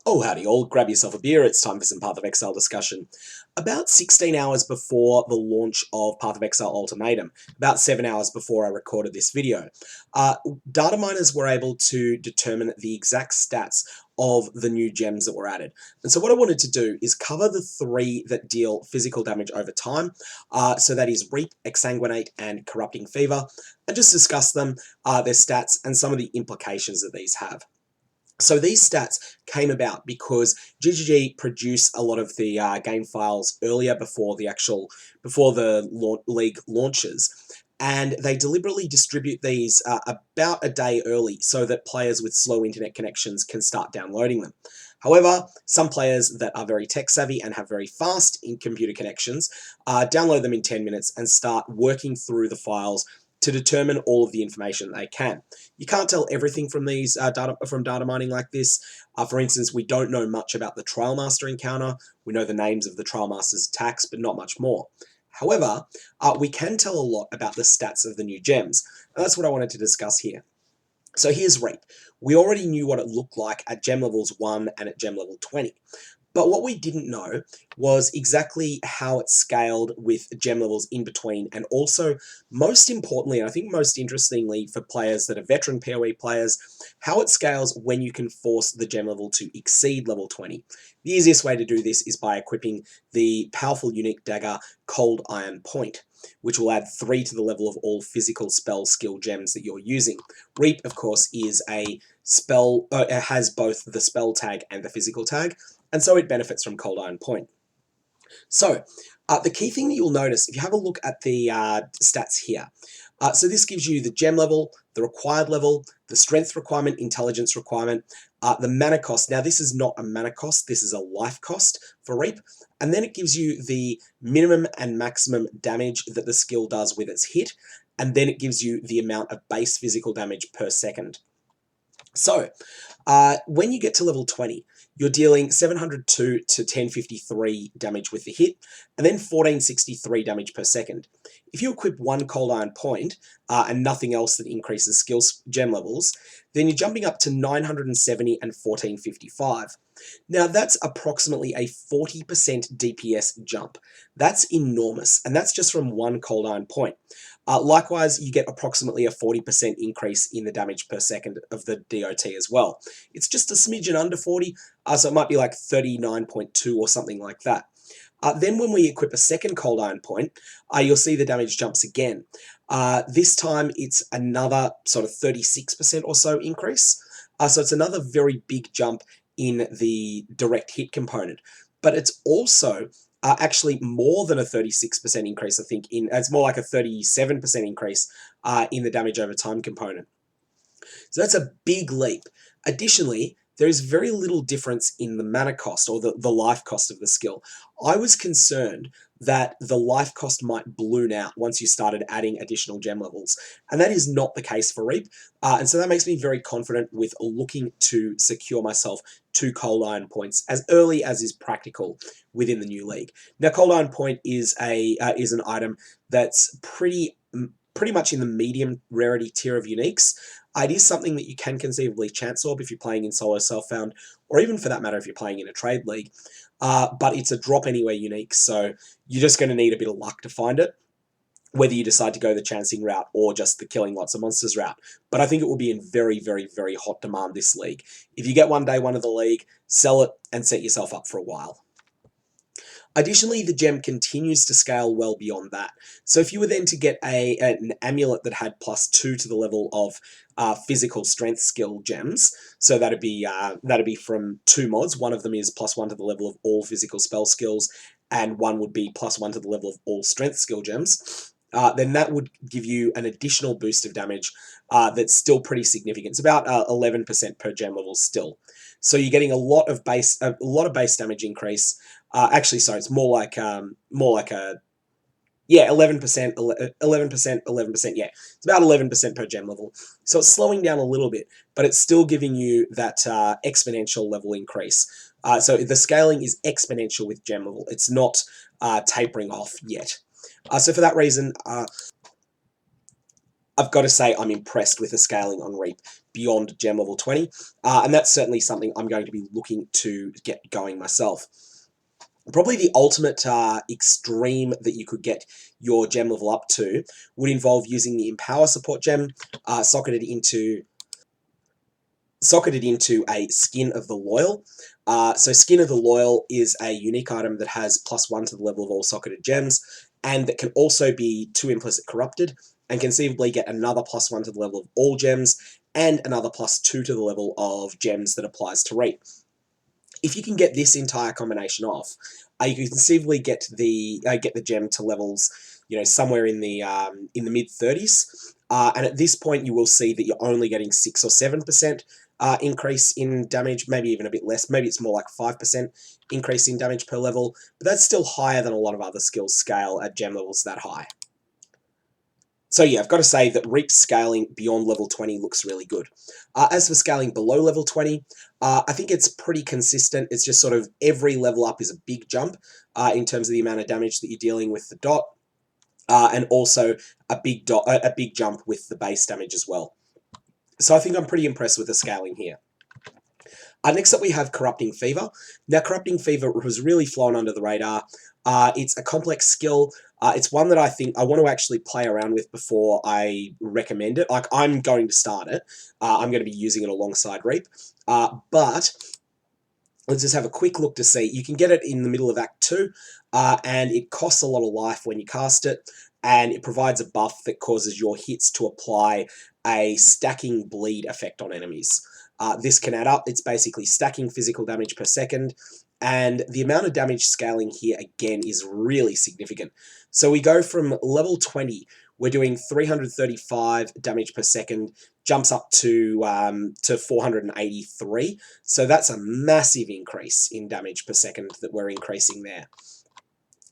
Oh, howdy all. Grab yourself a beer. It's time for some Path of Exile discussion. About 16 hours before the launch of Path of Exile Ultimatum, about 7 hours before I recorded this video, data miners were able to determine the exact stats of the new gems that were added. And so what I wanted to do is cover the three that deal physical damage over time. So that is Reap, Exsanguinate, and Corrupting Fever, and just discuss them, their stats, and some of the implications that these have. So these stats came about because GGG produced a lot of the game files earlier before the league launches, and they deliberately distribute these about a day early so that players with slow internet connections can start downloading them. However, some players that are very tech savvy and have very fast in computer connections download them in 10 minutes and start working through the files to determine all of the information that they can. You can't tell everything from these data mining like this. For instance, we don't know much about the Trial Master encounter. We know the names of the Trial Master's attacks, but not much more. However, we can tell a lot about the stats of the new gems, and that's what I wanted to discuss here. So here's Reap. We already knew what it looked like at gem levels 1 and at gem level 20. But what we didn't know was exactly how it scaled with gem levels in between, and also, most importantly, and I think most interestingly for players that are veteran PoE players, how it scales when you can force the gem level to exceed level 20. The easiest way to do this is by equipping the powerful unique dagger Cold Iron Point, which will add 3 to the level of all physical spell skill gems that you're using. Reap, of course, is a spell, it has both the spell tag and the physical tag, and so it benefits from Cold Iron Point. So, the key thing that you'll notice, if you have a look at the stats here, so this gives you the gem level, the required level, the strength requirement, intelligence requirement, the mana cost. Now, this is not a mana cost, this is a life cost for Reap. And then it gives you the minimum and maximum damage that the skill does with its hit. And then it gives you the amount of base physical damage per second. So, when you get to level 20, you're dealing 702 to 1053 damage with the hit, and then 1463 damage per second. If you equip one Cold Iron Point, and nothing else that increases skill gem levels, then you're jumping up to 970 and 1455. Now, that's approximately a 40% DPS jump. That's enormous, and that's just from one Cold Iron Point. Likewise, you get approximately a 40% increase in the damage per second of the DOT as well. It's just a smidgen under 40, so it might be like 39.2 or something like that. Then when we equip a second Cold Iron Point, you'll see the damage jumps again. This time it's another sort of 36% or so increase. So it's another very big jump in the direct hit component. But it's also actually more than a 36% increase, I think. It's more like a 37% increase in the damage over time component. So that's a big leap. Additionally, there is very little difference in the mana cost or the life cost of the skill. I was concerned that the life cost might balloon out once you started adding additional gem levels, and that is not the case for Reap, and so that makes me very confident with looking to secure myself 2 Cold Iron Points as early as is practical within the new league. Now, Cold Iron Point is an item that's pretty much in the medium rarity tier of uniques. It is something that you can conceivably chance orb if you're playing in solo self-found, or even for that matter if you're playing in a trade league. But it's a drop anywhere unique, so you're just going to need a bit of luck to find it, whether you decide to go the chancing route or just the killing lots of monsters route. But I think it will be in very, very, very hot demand this league. If you get one day one of the league, sell it and set yourself up for a while. Additionally, the gem continues to scale well beyond that. So if you were then to get an amulet that had +2 to the level of physical strength skill gems, so that'd be from 2 mods. One of them is +1 to the level of all physical spell skills, and one would be +1 to the level of all strength skill gems. Then that would give you an additional boost of damage that's still pretty significant. It's about 11% per gem level still. So you're getting a lot of base damage increase. Actually, sorry, it's more like a 11%, 11%. Yeah, it's about 11% per gem level. So it's slowing down a little bit, but it's still giving you that exponential level increase. So the scaling is exponential with gem level. It's not tapering off yet. So for that reason, I've got to say I'm impressed with the scaling on Reap beyond gem level 20, and that's certainly something I'm going to be looking to get going myself. Probably the ultimate extreme that you could get your gem level up to would involve using the Empower support gem, socketed into a Skin of the Loyal. So Skin of the Loyal is a unique item that has +1 to the level of all socketed gems, and that can also be 2 implicit corrupted, and conceivably get another +1 to the level of all gems, and another +2 to the level of gems that applies to Reap. If you can get this entire combination off, you can conceivably get the gem to levels, somewhere in the mid 30s, and at this point you will see that you're only getting 6 or 7% increase in damage, maybe even a bit less. Maybe it's more like 5% increase in damage per level, but that's still higher than a lot of other skills scale at gem levels that high. So yeah, I've got to say that Reap scaling beyond level 20 looks really good. As for scaling below level 20, I think it's pretty consistent. It's just sort of every level up is a big jump in terms of the amount of damage that you're dealing with the dot, and also a big jump with the base damage as well. So I think I'm pretty impressed with the scaling here. Next up, we have Corrupting Fever. Now, Corrupting Fever has really flown under the radar. It's a complex skill. It's one that I think I want to actually play around with before I recommend it. Like, I'm going to start it. I'm going to be using it alongside Reap. But let's just have a quick look to see. You can get it in the middle of Act 2, and it costs a lot of life when you cast it, and it provides a buff that causes your hits to apply a stacking bleed effect on enemies. This can add up. It's basically stacking physical damage per second, and the amount of damage scaling here, again, is really significant. So we go from level 20, we're doing 335 damage per second, jumps up to 483. So that's a massive increase in damage per second that we're increasing there.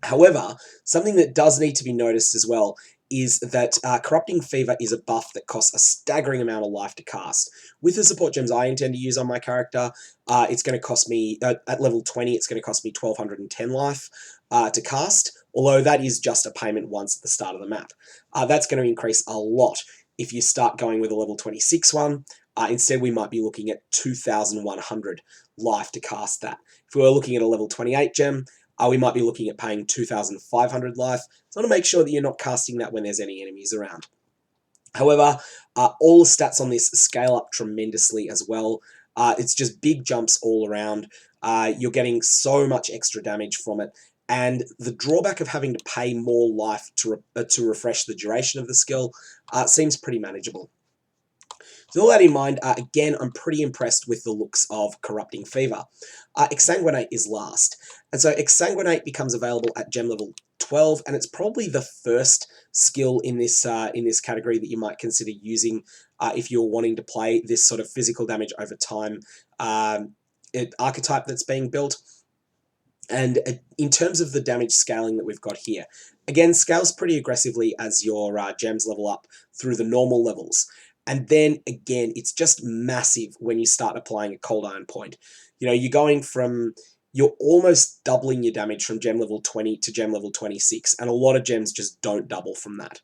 However, something that does need to be noticed as well is that Corrupting Fever is a buff that costs a staggering amount of life to cast. With the support gems I intend to use on my character, it's going to cost me, at level 20, it's going to cost me 1210 life to cast, although that is just a payment once at the start of the map. That's going to increase a lot if you start going with a level 26 one. Instead, we might be looking at 2100 life to cast that. If we were looking at a level 28 gem, we might be looking at paying 2,500 life. So I want to make sure that you're not casting that when there's any enemies around. However, all the stats on this scale up tremendously as well. It's just big jumps all around. You're getting so much extra damage from it. And the drawback of having to pay more life to refresh the duration of the skill seems pretty manageable. With all that in mind, again, I'm pretty impressed with the looks of Corrupting Fever. Exsanguinate is last. And so Exsanguinate becomes available at gem level 12, and it's probably the first skill in this category that you might consider using if you're wanting to play this sort of physical damage over time archetype that's being built. And in terms of the damage scaling that we've got here, again, scales pretty aggressively as your gems level up through the normal levels. And then again, it's just massive when you start applying a Cold Iron point. You're almost doubling your damage from gem level 20 to gem level 26, and a lot of gems just don't double from that.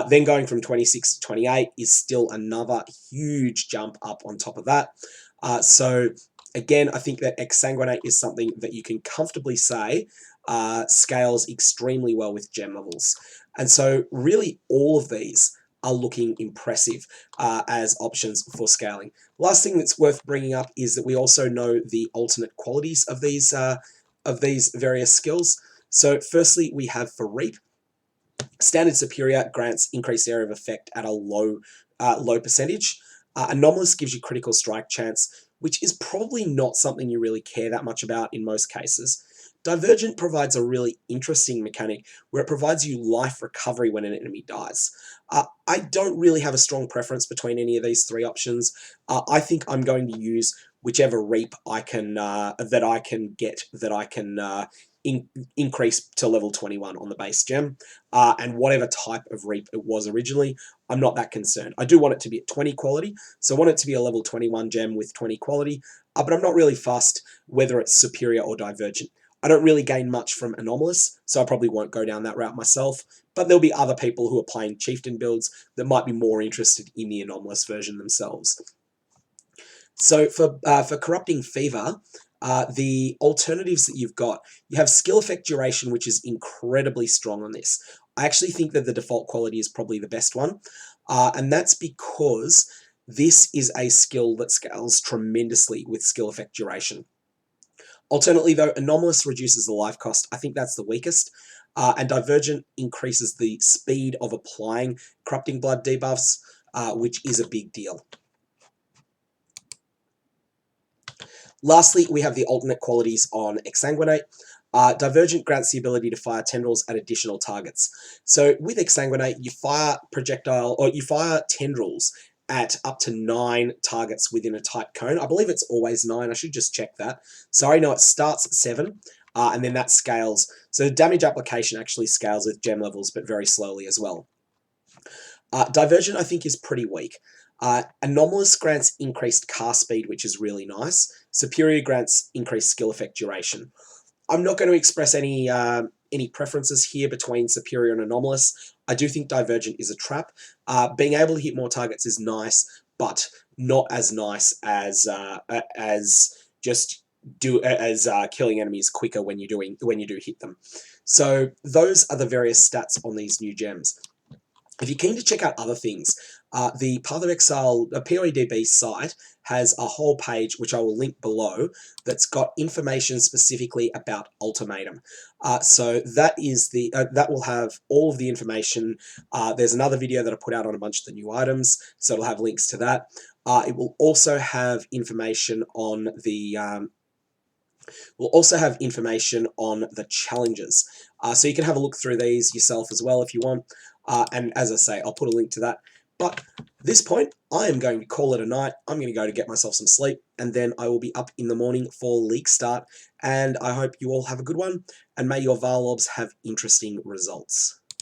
Then going from 26 to 28 is still another huge jump up on top of that. So again, I think that Exsanguinate is something that you can comfortably say scales extremely well with gem levels. And so really all of these are looking impressive as options for scaling. Last thing that's worth bringing up is that we also know the alternate qualities of these various skills. So firstly, we have for Reap, Standard Superior grants increased area of effect at a low percentage. Anomalous gives you critical strike chance, which is probably not something you really care that much about in most cases. Divergent provides a really interesting mechanic where it provides you life recovery when an enemy dies. I don't really have a strong preference between any of these three options. I think I'm going to use whichever Reap I can increase to level 21 on the base gem, and whatever type of Reap it was originally, I'm not that concerned. I do want it to be at 20 quality, so I want it to be a level 21 gem with 20 quality, but I'm not really fussed whether it's superior or divergent. I don't really gain much from Anomalous, so I probably won't go down that route myself, but there'll be other people who are playing Chieftain builds that might be more interested in the Anomalous version themselves. So for Corrupting Fever, the alternatives that you've got, you have Skill Effect Duration, which is incredibly strong on this. I actually think that the default quality is probably the best one, and that's because this is a skill that scales tremendously with Skill Effect Duration. Alternately, though, Anomalous reduces the life cost. I think that's the weakest. And Divergent increases the speed of applying Corrupting Blood debuffs, which is a big deal. Lastly, we have the alternate qualities on Exsanguinate. Divergent grants the ability to fire tendrils at additional targets. So with Exsanguinate, you fire tendrils at up to 9 targets within a tight cone. I believe it's always 9. I should just check that. Sorry, no, it starts at 7, and then that scales. So the damage application actually scales with gem levels, but very slowly as well. Divergent, I think, is pretty weak. Anomalous grants increased cast speed, which is really nice. Superior grants increased skill effect duration. I'm not going to express any preferences here between Superior and Anomalous. I do think Divergent is a trap. Being able to hit more targets is nice, but not as nice as just killing enemies quicker when you do hit them. So those are the various stats on these new gems. If you're keen to check out other things, the Path of Exile, the POEDB site, has a whole page, which I will link below, that's got information specifically about Ultimatum. So that is that will have all of the information. There's another video that I put out on a bunch of the new items, so it'll have links to that. It will also have information on the challenges. So you can have a look through these yourself as well if you want. And as I say, I'll put a link to that. But at this point, I am going to call it a night. I'm going to go to get myself some sleep, and then I will be up in the morning for league start. And I hope you all have a good one, and may your Varlobs have interesting results.